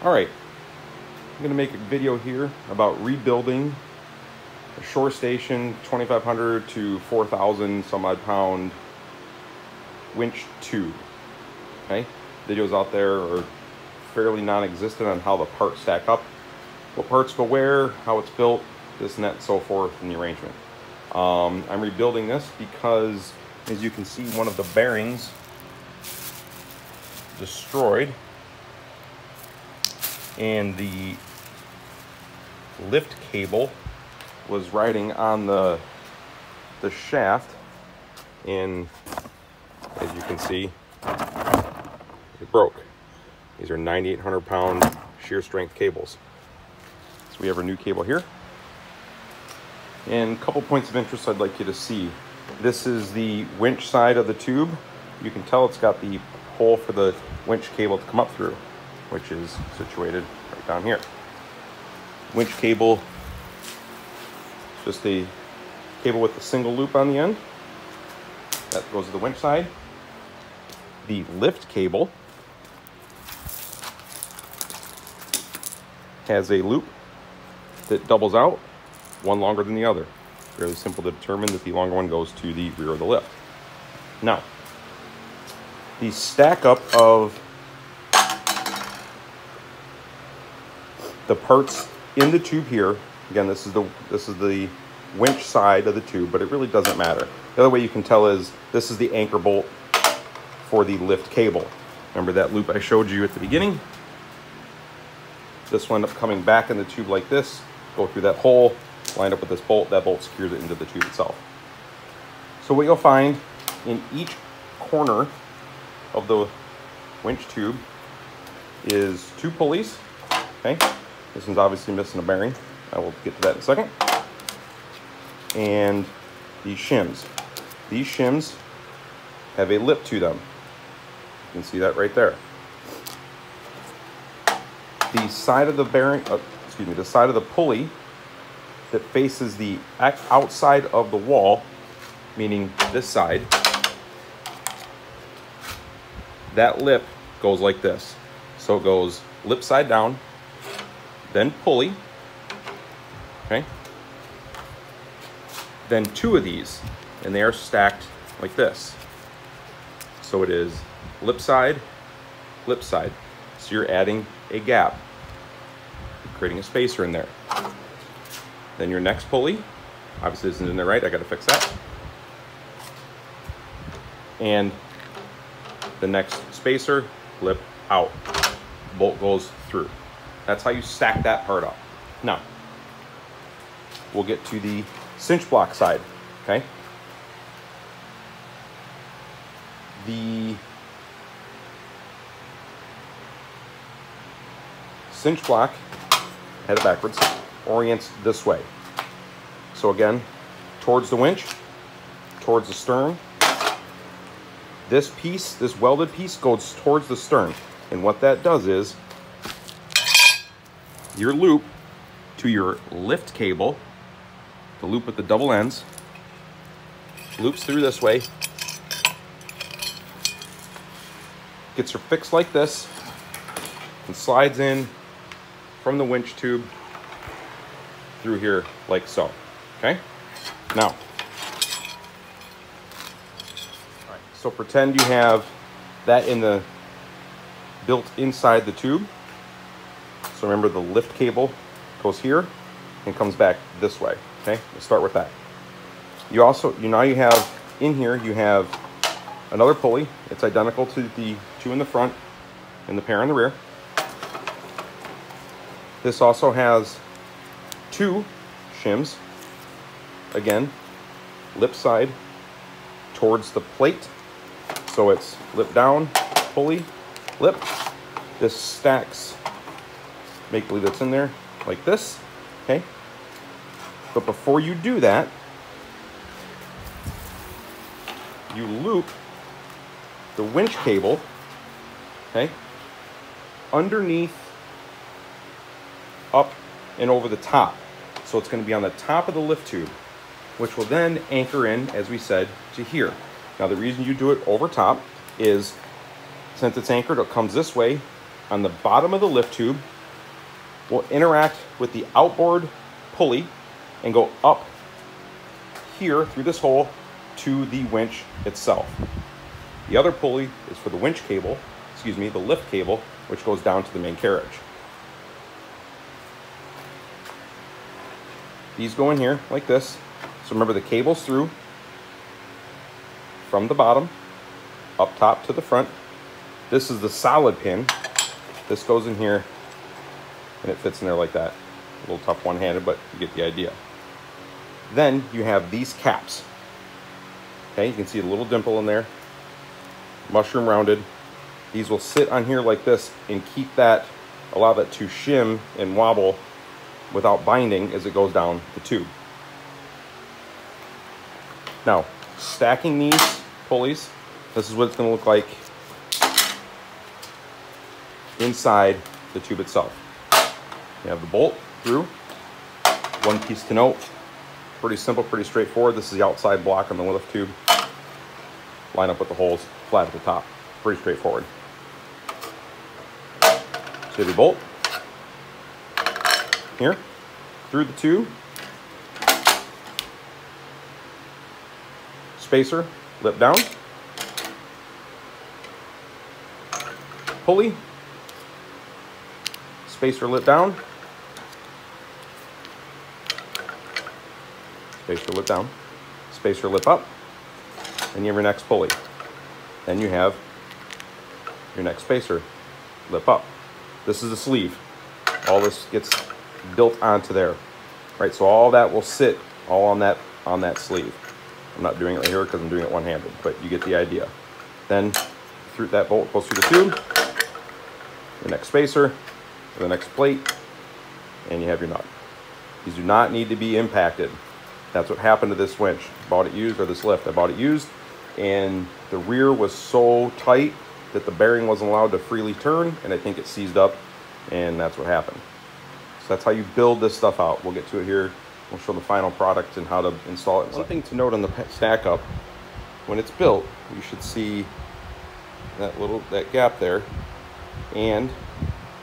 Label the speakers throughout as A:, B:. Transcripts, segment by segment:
A: All right, I'm gonna make a video here about rebuilding a shore station 2,500 to 4,000 some odd pound winch tube. Okay, videos out there are fairly non-existent on how the parts stack up, what parts go where, how it's built, this and that and so forth in the arrangement. I'm rebuilding this because, as you can see, one of the bearings destroyed, and the lift cable was riding on the shaft, and as you can see, it broke. These are 9,800 pound shear strength cables. So we have our new cable here. And a couple points of interest I'd like you to see. This is the winch side of the tube. You can tell it's got the hole for the winch cable to come up through, which is situated right down here. Winch cable, just a cable with a single loop on the end. That goes to the winch side. The lift cable has a loop that doubles out, one longer than the other. Fairly simple to determine that the longer one goes to the rear of the lift. Now, the stack up of the parts in the tube here, again, this is the winch side of the tube, but it really doesn't matter. The other way you can tell is this is the anchor bolt for the lift cable. Remember that loop I showed you at the beginning? This will end up coming back in the tube like this, go through that hole, lined up with this bolt. That bolt secures it into the tube itself. So what you'll find in each corner of the winch tube is two pulleys. Okay, this one's obviously missing a bearing. I will get to that in a second. And these shims. These shims have a lip to them. You can see that right there. The side of the bearing, the side of the pulley that faces the outside of the wall, meaning this side, that lip goes like this. So it goes lip side down, then pulley, okay? Then two of these, and they are stacked like this. So it is lip side, lip side. So you're adding a gap, creating a spacer in there. Then your next pulley, obviously this isn't in there right, I gotta fix that. And the next spacer, lip out, bolt goes through. That's how you stack that part up. Now, we'll get to the cinch block side, okay? The cinch block, head it backwards, orients this way. So again, towards the winch, towards the stern. This piece, this welded piece, goes towards the stern. And what that does is, your loop to your lift cable, the loop with the double ends, loops through this way, gets her fixed like this, and slides in from the winch tube through here like so. Okay? Now, so pretend you have that in the built inside the tube. So remember, the lift cable goes here and comes back this way. Okay, let's start with that. You also, now you have in here, you have another pulley. It's identical to the two in the front and the pair in the rear. This also has two shims. Again, lip side towards the plate. So it's lip down, pulley, lip. This stacks make-believe that's in there like this, okay? But before you do that, you loop the winch cable, okay, underneath, up and over the top. So it's going to be on the top of the lift tube, which will then anchor in, as we said, to here. Now the reason you do it over top is, since it's anchored, it comes this way. On the bottom of the lift tube, will interact with the outboard pulley and go up here through this hole to the winch itself. The other pulley is for the winch cable, the lift cable, which goes down to the main carriage. These go in here like this. So remember, the cable's through from the bottom up top to the front. This is the solid pin. This goes in here and it fits in there like that. A little tough one-handed, but you get the idea. Then you have these caps. Okay, you can see a little dimple in there, mushroom rounded. These will sit on here like this and keep that, allow that to shim and wobble without binding as it goes down the tube. Now, stacking these pulleys, this is what it's going to look like inside the tube itself. You have the bolt through. One piece to note, pretty simple, pretty straightforward. This is the outside block on the lift tube. Line up with the holes flat at the top. Pretty straightforward. So you have your bolt here through the tube. Spacer, lip down. Pulley, spacer, lip down. Spacer, lip down. Spacer, lip up. And you have your next pulley. Then you have your next spacer, lip up. This is the sleeve. All this gets built onto there, right? So all that will sit all on that sleeve. I'm not doing it right here because I'm doing it one-handed, but you get the idea. Then through that bolt goes through the tube, the next spacer, the next plate, and you have your nut. These do not need to be impacted. That's what happened to this winch. Bought it used, or this lift. I bought it used, and the rear was so tight that the bearing wasn't allowed to freely turn, and I think it seized up, and that's what happened. So that's how you build this stuff out. We'll get to it here. We'll show the final product and how to install it. One thing to note on the stack up, when it's built, you should see that gap there, and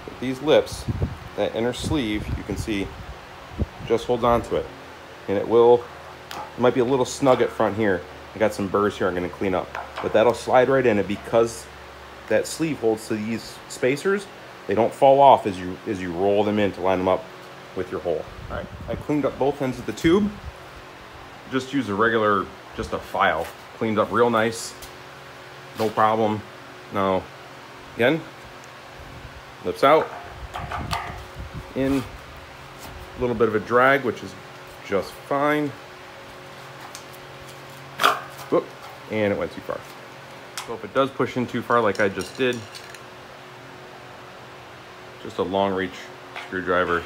A: with these lips, that inner sleeve, you can see just holds on to it, and it might be a little snug at front here. I got some burrs here I'm going to clean up, but that'll slide right in, and because that sleeve holds to these spacers, they don't fall off as you roll them in to line them up with your hole. All right, I cleaned up both ends of the tube. Just use just a file. Cleaned up real nice, no problem. Now, again, lips out, in, a little bit of a drag, which is just fine. Whoop, and it went too far. So if it does push in too far like I just did, just a long reach screwdriver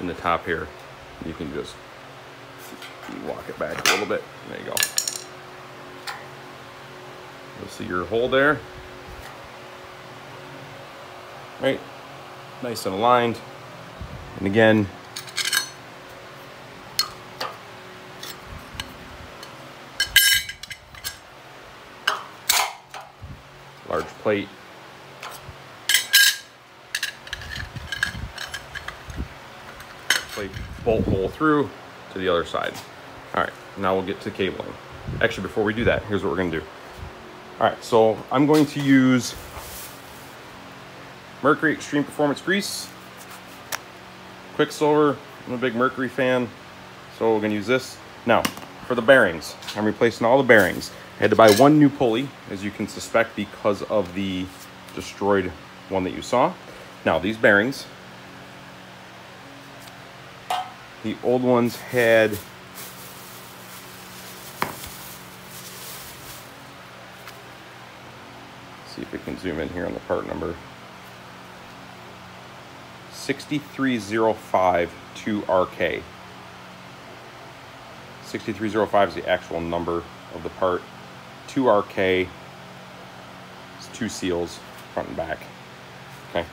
A: in the top here. You can just walk it back a little bit. There you go. You'll see your hole there. Right, nice and aligned. And again, large plate. Plate bolt hole through to the other side. All right, now we'll get to cabling. Actually, before we do that, here's what we're gonna do. All right, so I'm going to use Mercury Extreme Performance Grease. Quicksilver, I'm a big Mercury fan, so we're gonna use this. Now, for the bearings, I'm replacing all the bearings. I had to buy one new pulley, as you can suspect, because of the destroyed one that you saw. Now, these bearings, the old ones had see if we can zoom in here on the part number. 6305 2RK. 6305 is the actual number of the part. 2RK is 2 seals, front and back. Okay.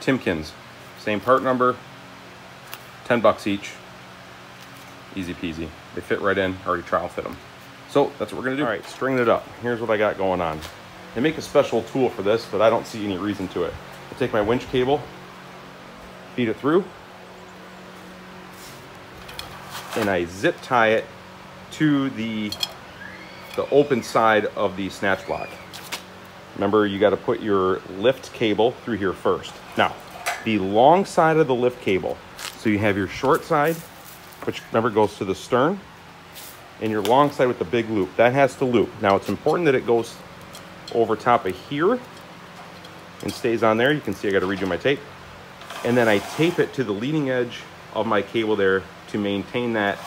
A: Timkins, same part number, 10 bucks each. Easy peasy. They fit right in, already trial fit them. So that's what we're gonna do. All right, stringing it up. Here's what I got going on. They make a special tool for this, but I don't see any reason to it. I take my winch cable, feed it through, and I zip tie it to the open side of the snatch block. Remember, you got to put your lift cable through here first. Now, the long side of the lift cable. So you have your short side, which remember goes to the stern, and your long side with the big loop. That has to loop. Now, it's important that it goes over top of here and stays on there. You can see I got to redo my tape. And then I tape it to the leading edge of my cable there to maintain that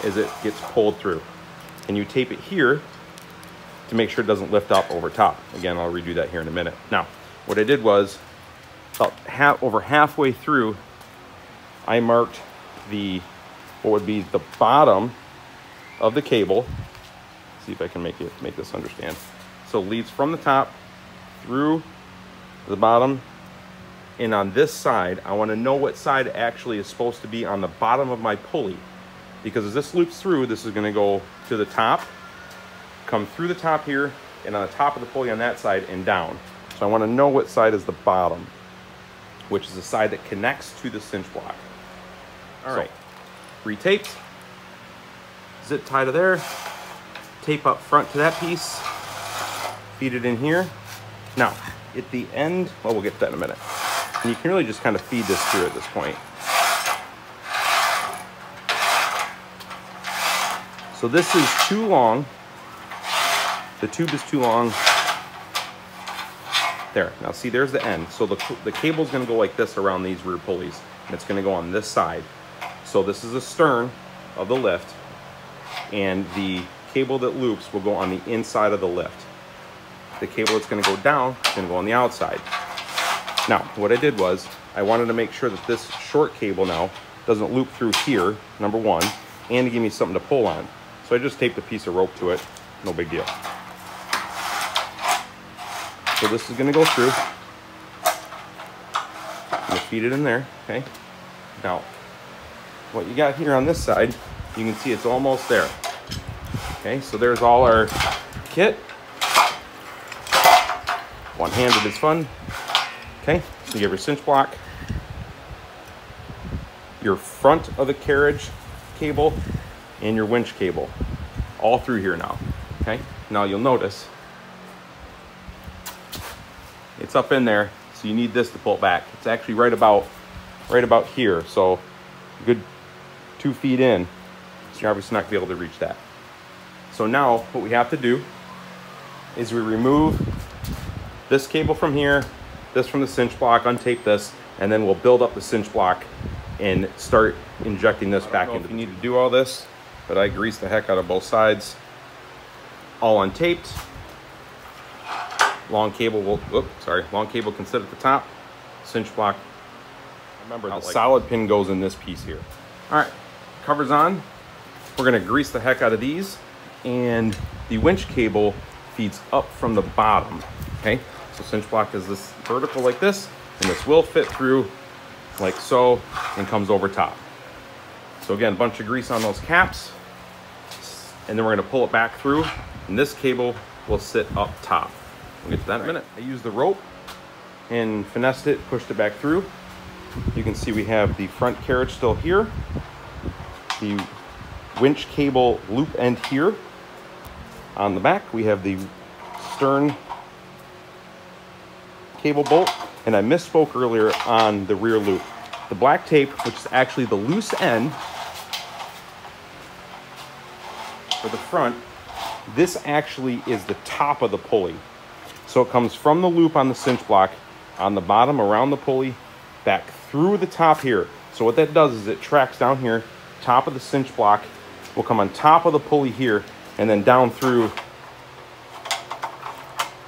A: as it gets pulled through. And you tape it here to make sure it doesn't lift up over top. Again, I'll redo that here in a minute. Now, what I did was, about over halfway through, I marked what would be the bottom of the cable. Let's see if I can make this understand. So it leads from the top through the bottom, and on this side, I want to know what side actually is supposed to be on the bottom of my pulley, because as this loops through, this is going to go to the top, come through the top here, and on the top of the pulley on that side and down. So I want to know what side is the bottom, which is the side that connects to the cinch block. All right, retaped, zip tie to there, tape up front to that piece, feed it in here. Now, at the end, well, we'll get to that in a minute. And you can really just kind of feed this through at this point. So this is too long. The tube is too long. There, now see, there's the end. So the cable's gonna go like this around these rear pulleys, and it's gonna go on this side. So this is the stern of the lift, and the cable that loops will go on the inside of the lift. The cable that's gonna go down is gonna go on the outside. Now, what I did was, I wanted to make sure that this short cable now doesn't loop through here, number one, and to give me something to pull on. So I just taped a piece of rope to it, no big deal. So this is gonna go through. I'm gonna feed it in there, okay? Now, what you got here on this side, you can see it's almost there. Okay, so there's all our kit. One-handed is fun. Okay, so you have your cinch block, your front of the carriage cable, and your winch cable, all through here now. Okay, now you'll notice it's up in there, so you need this to pull it back. It's actually right about here, so good 2 feet in, so you're obviously not gonna be able to reach that. So now what we have to do is we remove this cable from here, this from the cinch block, untape this, and then we'll build up the cinch block and start injecting this back into. You need to do all this, but I greased the heck out of both sides. All untaped. Long cable long cable can sit at the top. Cinch block. Remember, the solid pin goes in this piece here. All right, cover's on. We're gonna grease the heck out of these, and the winch cable feeds up from the bottom. Okay, so cinch block is this vertical like this, and this will fit through like so and comes over top. So again, a bunch of grease on those caps, and then we're gonna pull it back through, and this cable will sit up top. We'll get to that in a minute. I used the rope and finessed it, pushed it back through. You can see we have the front carriage still here, the winch cable loop end here. On the back, we have the stern cable bolt, and I misspoke earlier on the rear loop. The black tape, which is actually the loose end for the front, this actually is the top of the pulley. So it comes from the loop on the cinch block, on the bottom around the pulley, back through the top here. So what that does is it tracks down here, top of the cinch block, will come on top of the pulley here, and then down through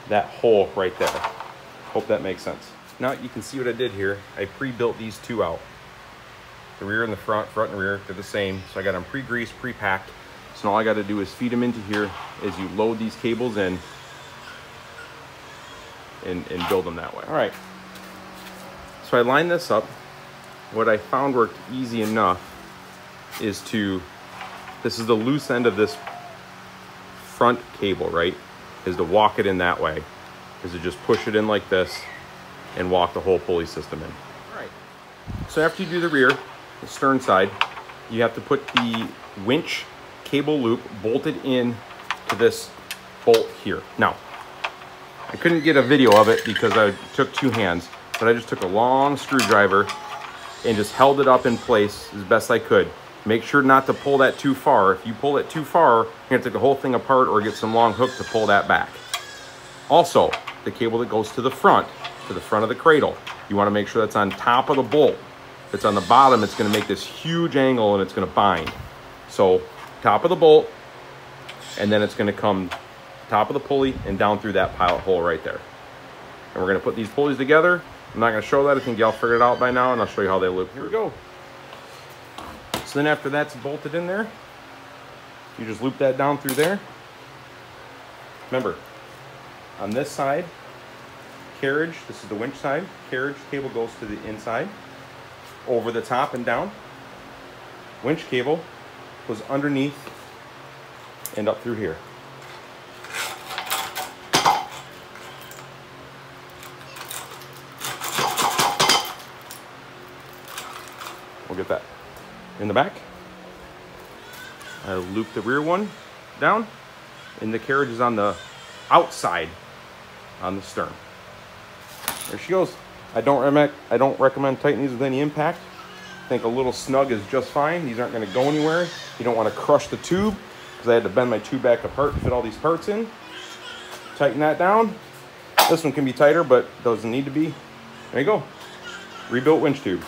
A: that hole right there. Hope that makes sense. Now you can see what I did here. I pre-built these two out. The rear and the front and rear, they're the same. So I got them pre-greased, pre-packed. So now all I got to do is feed them into here as you load these cables in and build them that way. All right. So I lined this up. What I found worked easy enough is this is the loose end of this front cable, right? Is to walk it in that way. is to just push it in like this and walk the whole pulley system in. All right. So after you do the rear, the stern side, you have to put the winch cable loop bolted in to this bolt here. Now, I couldn't get a video of it because I took 2 hands, but I just took a long screwdriver and just held it up in place as best I could. Make sure not to pull that too far. If you pull it too far, you're gonna take the whole thing apart or get some long hook to pull that back. Also, the cable that goes to the front of the cradle, you wanna make sure that's on top of the bolt. If it's on the bottom, it's gonna make this huge angle and it's gonna bind. So, top of the bolt, and then it's gonna come top of the pulley and down through that pilot hole right there. And we're gonna put these pulleys together. I'm not gonna show that, I think y'all figured it out by now, and I'll show you how they loop. Here we go. So then after that's bolted in there, you just loop that down through there. Remember, on this side, carriage, this is the winch side, carriage cable goes to the inside, over the top and down. Winch cable goes underneath and up through here. We'll get that in the back. I loop the rear one down, and the carriage is on the outside on the stern. There she goes. I don't recommend tightening these with any impact. I think a little snug is just fine. These aren't going to go anywhere. You don't want to crush the tube, because I had to bend my tube back apart to fit all these parts in. Tighten that down. This one can be tighter, but doesn't need to be. There you go. Rebuilt winch tube.